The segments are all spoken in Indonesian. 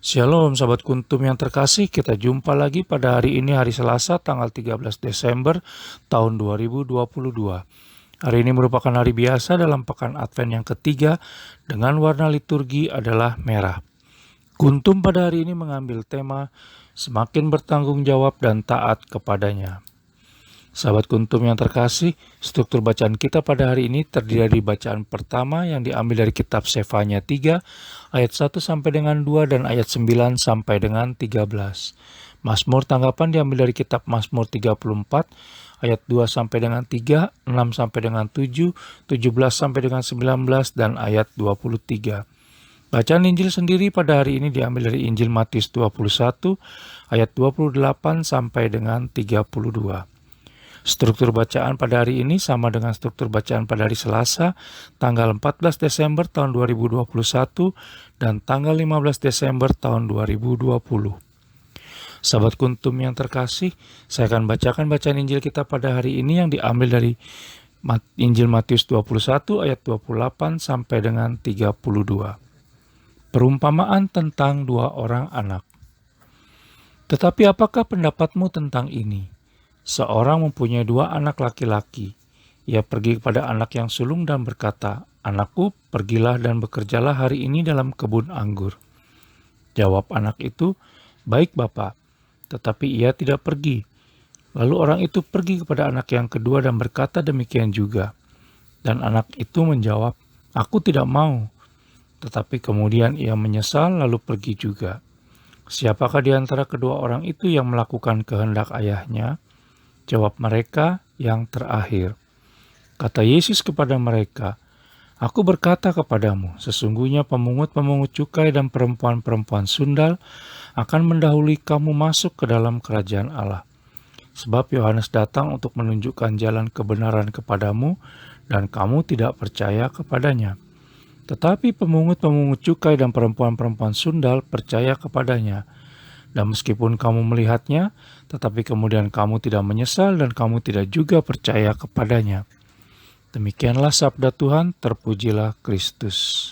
Shalom sahabat kuntum yang terkasih, kita jumpa lagi pada hari ini hari Selasa tanggal 13 Desember tahun 2022. Hari ini merupakan hari biasa dalam pekan Advent yang ketiga dengan warna liturgi adalah merah. Kuntum pada hari ini mengambil tema semakin bertanggung jawab dan taat kepadanya. Sahabat kuntum yang terkasih, struktur bacaan kita pada hari ini terdiri dari bacaan pertama yang diambil dari kitab Sefanya 3, ayat 1 sampai dengan 2 dan ayat 9 sampai dengan 13. Mazmur tanggapan diambil dari kitab Mazmur 34, ayat 2 sampai dengan 3, 6 sampai dengan 7, 17 sampai dengan 19, dan ayat 23. Bacaan Injil sendiri pada hari ini diambil dari Injil Matius 21, ayat 28 sampai dengan 32. Struktur bacaan pada hari ini sama dengan struktur bacaan pada hari Selasa, tanggal 14 Desember tahun 2021 dan tanggal 15 Desember tahun 2020. Sahabat kuntum yang terkasih, saya akan bacakan bacaan Injil kita pada hari ini yang diambil dari Injil Matius 21 ayat 28 sampai dengan 32. Perumpamaan tentang dua orang anak. Tetapi apakah pendapatmu tentang ini? Seorang mempunyai dua anak laki-laki. Ia pergi kepada anak yang sulung dan berkata, "Anakku, pergilah dan bekerjalah hari ini dalam kebun anggur." Jawab anak itu, "Baik, Bapak." Tetapi ia tidak pergi. Lalu orang itu pergi kepada anak yang kedua dan berkata demikian juga. Dan anak itu menjawab, "Aku tidak mau." Tetapi kemudian ia menyesal lalu pergi juga. Siapakah di antara kedua orang itu yang melakukan kehendak ayahnya? Jawab mereka, "Yang terakhir." Kata Yesus kepada mereka, "Aku berkata kepadamu, sesungguhnya pemungut-pemungut cukai dan perempuan-perempuan sundal akan mendahului kamu masuk ke dalam kerajaan Allah. Sebab Yohanes datang untuk menunjukkan jalan kebenaran kepadamu, dan kamu tidak percaya kepadanya. Tetapi pemungut-pemungut cukai dan perempuan-perempuan sundal percaya kepadanya. Dan meskipun kamu melihatnya, tetapi kemudian kamu tidak menyesal dan kamu tidak juga percaya kepadanya." Demikianlah sabda Tuhan, terpujilah Kristus.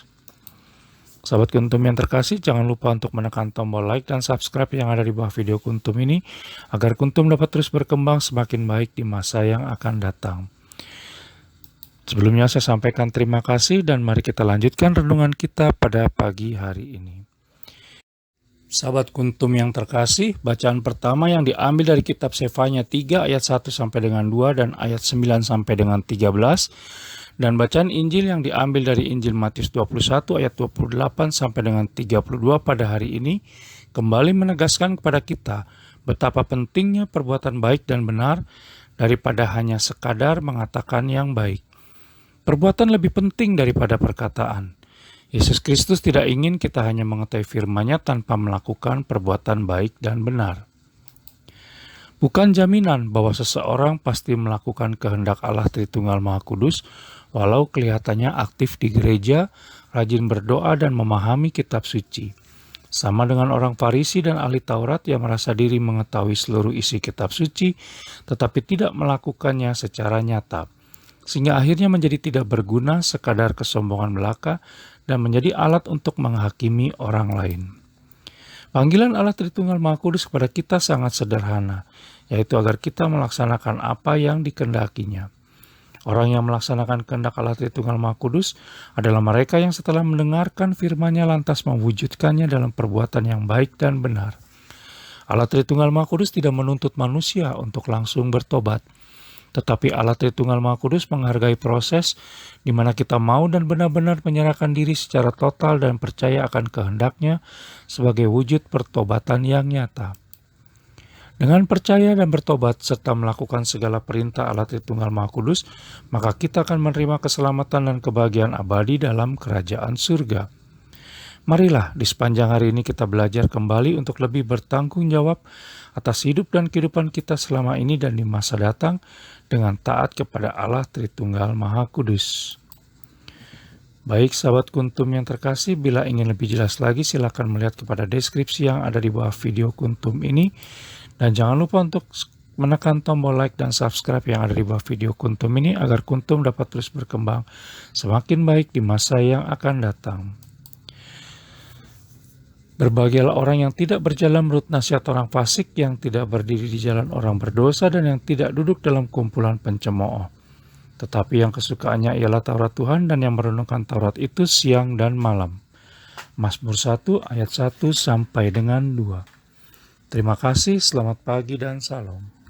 Sahabat kuntum yang terkasih, jangan lupa untuk menekan tombol like dan subscribe yang ada di bawah video kuntum ini, agar kuntum dapat terus berkembang semakin baik di masa yang akan datang. Sebelumnya saya sampaikan terima kasih dan mari kita lanjutkan renungan kita pada pagi hari ini. Sahabat kuntum yang terkasih, bacaan pertama yang diambil dari kitab Sefanya 3 ayat 1 sampai dengan 2 dan ayat 9 sampai dengan 13. Dan bacaan Injil yang diambil dari Injil Matius 21 ayat 28 sampai dengan 32 pada hari ini kembali menegaskan kepada kita betapa pentingnya perbuatan baik dan benar daripada hanya sekadar mengatakan yang baik. Perbuatan lebih penting daripada perkataan. Yesus Kristus tidak ingin kita hanya mengetahui firman-Nya tanpa melakukan perbuatan baik dan benar. Bukan jaminan bahwa seseorang pasti melakukan kehendak Allah Tritunggal Maha Kudus, walau kelihatannya aktif di gereja, rajin berdoa dan memahami kitab suci. Sama dengan orang Farisi dan ahli Taurat yang merasa diri mengetahui seluruh isi kitab suci, tetapi tidak melakukannya secara nyata. Sehingga akhirnya menjadi tidak berguna sekadar kesombongan belaka dan menjadi alat untuk menghakimi orang lain. Panggilan Allah Tritunggal Maha Kudus kepada kita sangat sederhana, yaitu agar kita melaksanakan apa yang dikehendakinya. Orang yang melaksanakan kehendak Allah Tritunggal Maha Kudus adalah mereka yang setelah mendengarkan firman-Nya lantas mewujudkannya dalam perbuatan yang baik dan benar. Allah Tritunggal Maha Kudus tidak menuntut manusia untuk langsung bertobat. Tetapi Allah Tritunggal Maha Kudus menghargai proses di mana kita mau dan benar-benar menyerahkan diri secara total dan percaya akan kehendak-Nya sebagai wujud pertobatan yang nyata. Dengan percaya dan bertobat serta melakukan segala perintah Allah Tritunggal Maha Kudus, maka kita akan menerima keselamatan dan kebahagiaan abadi dalam kerajaan surga. Marilah di sepanjang hari ini kita belajar kembali untuk lebih bertanggung jawab atas hidup dan kehidupan kita selama ini dan di masa datang dengan taat kepada Allah Tritunggal Maha Kudus. Baik sahabat kuntum yang terkasih, bila ingin lebih jelas lagi silakan melihat kepada deskripsi yang ada di bawah video kuntum ini. Dan jangan lupa untuk menekan tombol like dan subscribe yang ada di bawah video kuntum ini agar kuntum dapat terus berkembang semakin baik di masa yang akan datang. Berbahagialah orang yang tidak berjalan menurut nasihat orang fasik, yang tidak berdiri di jalan orang berdosa, dan yang tidak duduk dalam kumpulan pencemooh. Tetapi yang kesukaannya ialah Taurat Tuhan, dan yang merenungkan Taurat itu siang dan malam. Mazmur 1 ayat 1 sampai dengan 2. Terima kasih, selamat pagi dan salam.